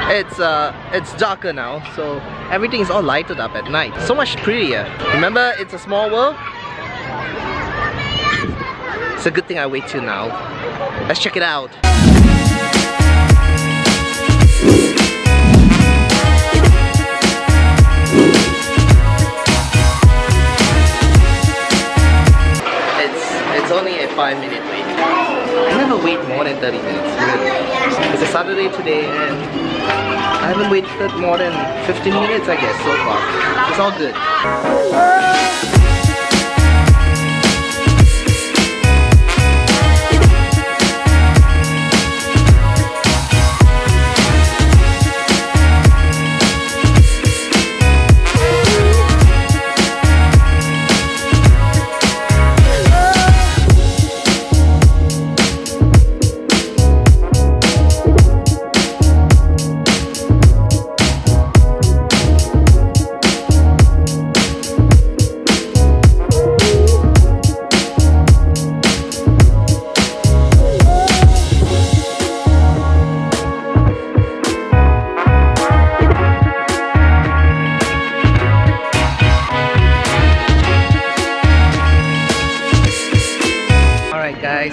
It's darker now, so everything is all lighted up at night. So much prettier. Remember, it's a small world? It's a good thing I wait till now. Let's check it out. It's only a 5-minute wait. I never wait more than 30 minutes, really. It's a Saturday today and I haven't waited more than 15 minutes, I guess, so far. It's all good.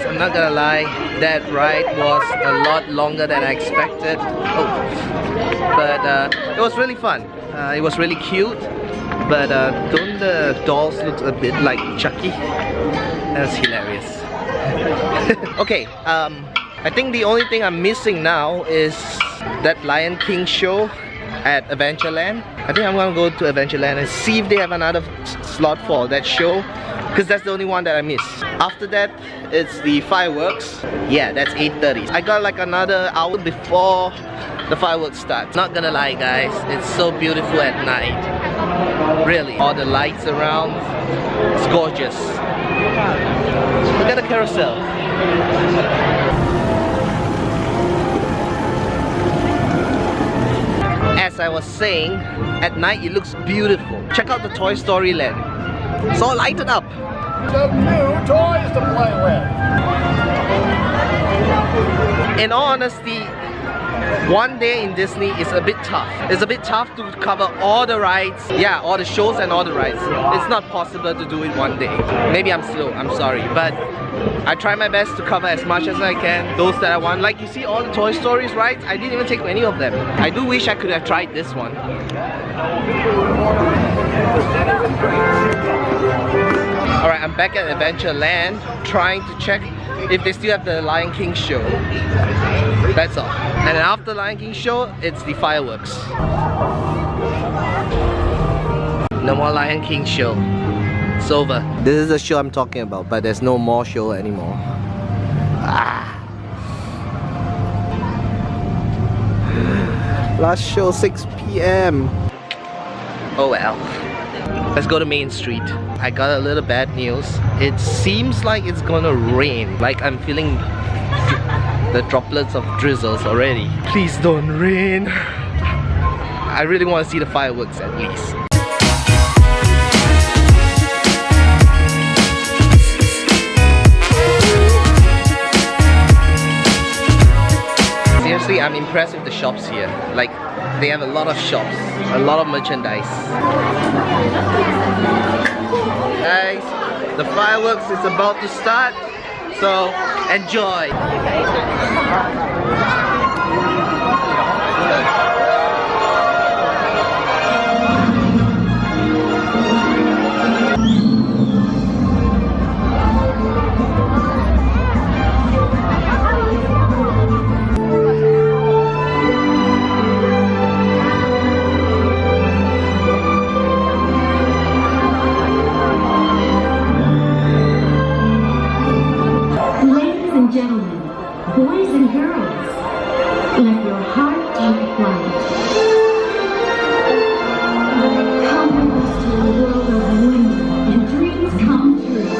I'm not gonna lie, that ride was a lot longer than I expected. But it was really fun. It was really cute. But don't the dolls look a bit like Chucky? That's hilarious. Okay, I think the only thing I'm missing now is that Lion King show at Adventureland. I think I'm gonna go to Adventureland and see if they have another slot for that show, because that's the only one that I miss. After that, it's the fireworks. Yeah, that's 8:30. I got like another hour before the fireworks start. Not gonna lie guys, it's so beautiful at night. Really, all the lights around, it's gorgeous. Look at the carousel. As I was saying, at night it looks beautiful. Check out the Toy Story Land. It's all lighted up. Some new toys to play with. In all honesty, one day in Disney is a bit tough. It's a bit tough to cover all the rides. Yeah, all the shows and all the rides. It's not possible to do it one day. Maybe I'm slow, I'm sorry. But I try my best to cover as much as I can. Those that I want. Like you see all the Toy Stories rides, I didn't even take any of them. I do wish I could have tried this one. Alright, I'm back at Adventureland trying to check if they still have the Lion King show. That's all. And then after the Lion King show, it's the fireworks. No more Lion King show. It's over. This is the show I'm talking about, but there's no more show anymore. Last show 6 PM. Oh well. Let's go to Main Street. I got a little bad news. It seems like it's gonna rain. Like I'm feeling the droplets of drizzles already. Please don't rain. I really want to see the fireworks at least. Seriously, I'm impressed with the shops here. Like, they have a lot of shops, a lot of merchandise. Guys, the fireworks is about to start, so enjoy! Gentlemen, boys and girls, let your heart take flight. Come with us to a world of wonder and dreams come true.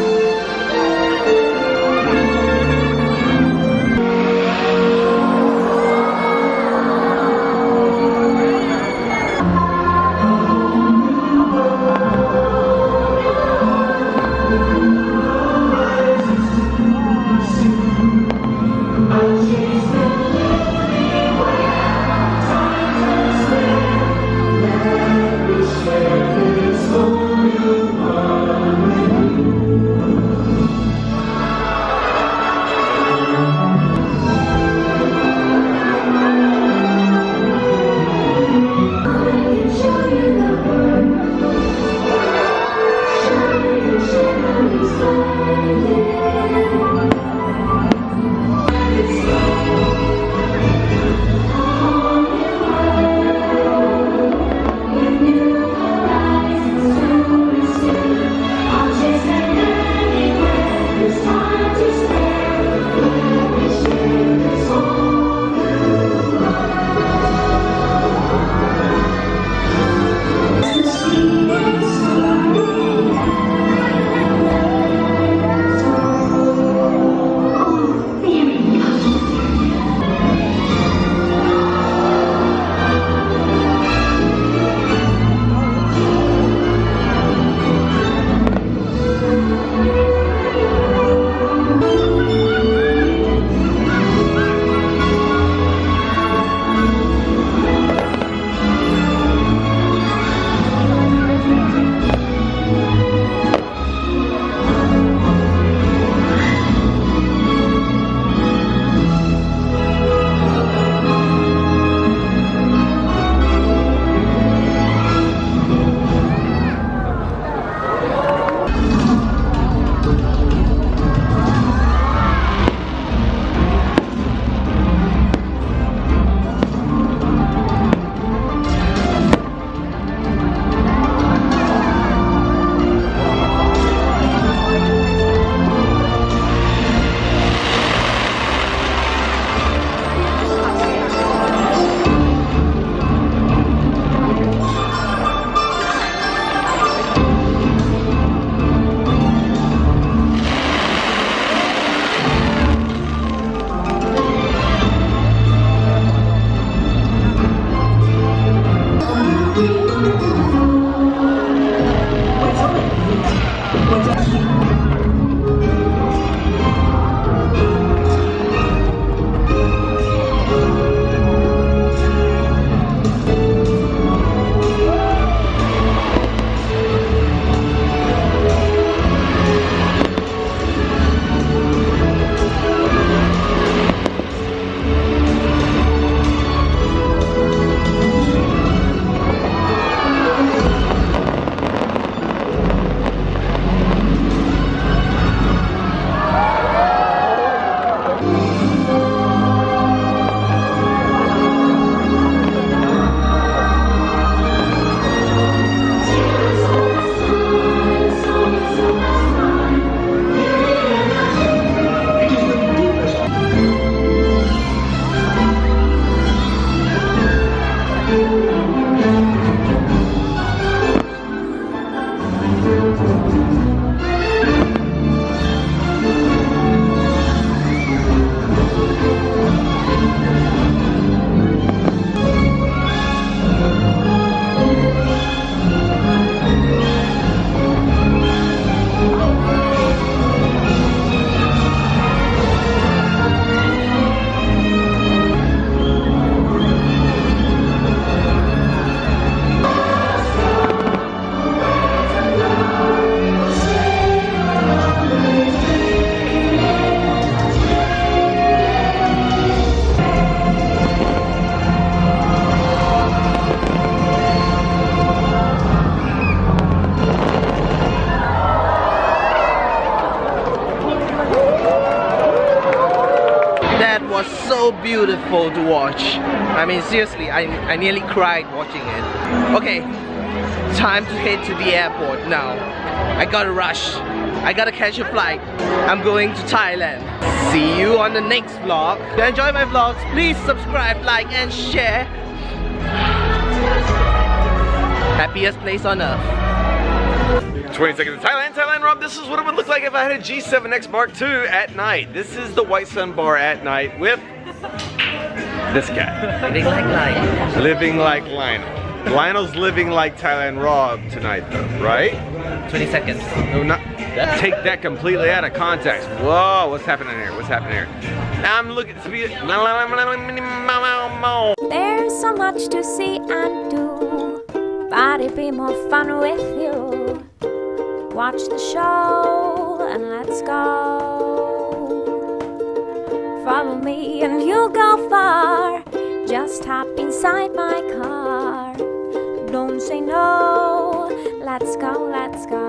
That was so beautiful to watch. I mean, seriously, I nearly cried watching it. Okay, time to head to the airport now. I gotta rush. I gotta catch a flight. I'm going to Thailand. See you on the next vlog. If you enjoy my vlogs, please subscribe, like, and share. Happiest place on earth. 20 seconds in Thailand, Rob. This is what it would look like if I had a G7X Mark II at night. This is the White Sun Bar at night with this guy. Living like life. Living like Lionel. Lionel's living like Thailand Rob tonight though, right? 20 seconds. No, not, take that completely out of context. Whoa, what's happening here? What's happening here? Now I'm looking to be... There's so much to see and do, but it'd be more fun with you. Watch the show and let's go. Follow me and you'll go far. Just hop inside my car. Don't say no. Let's go, let's go.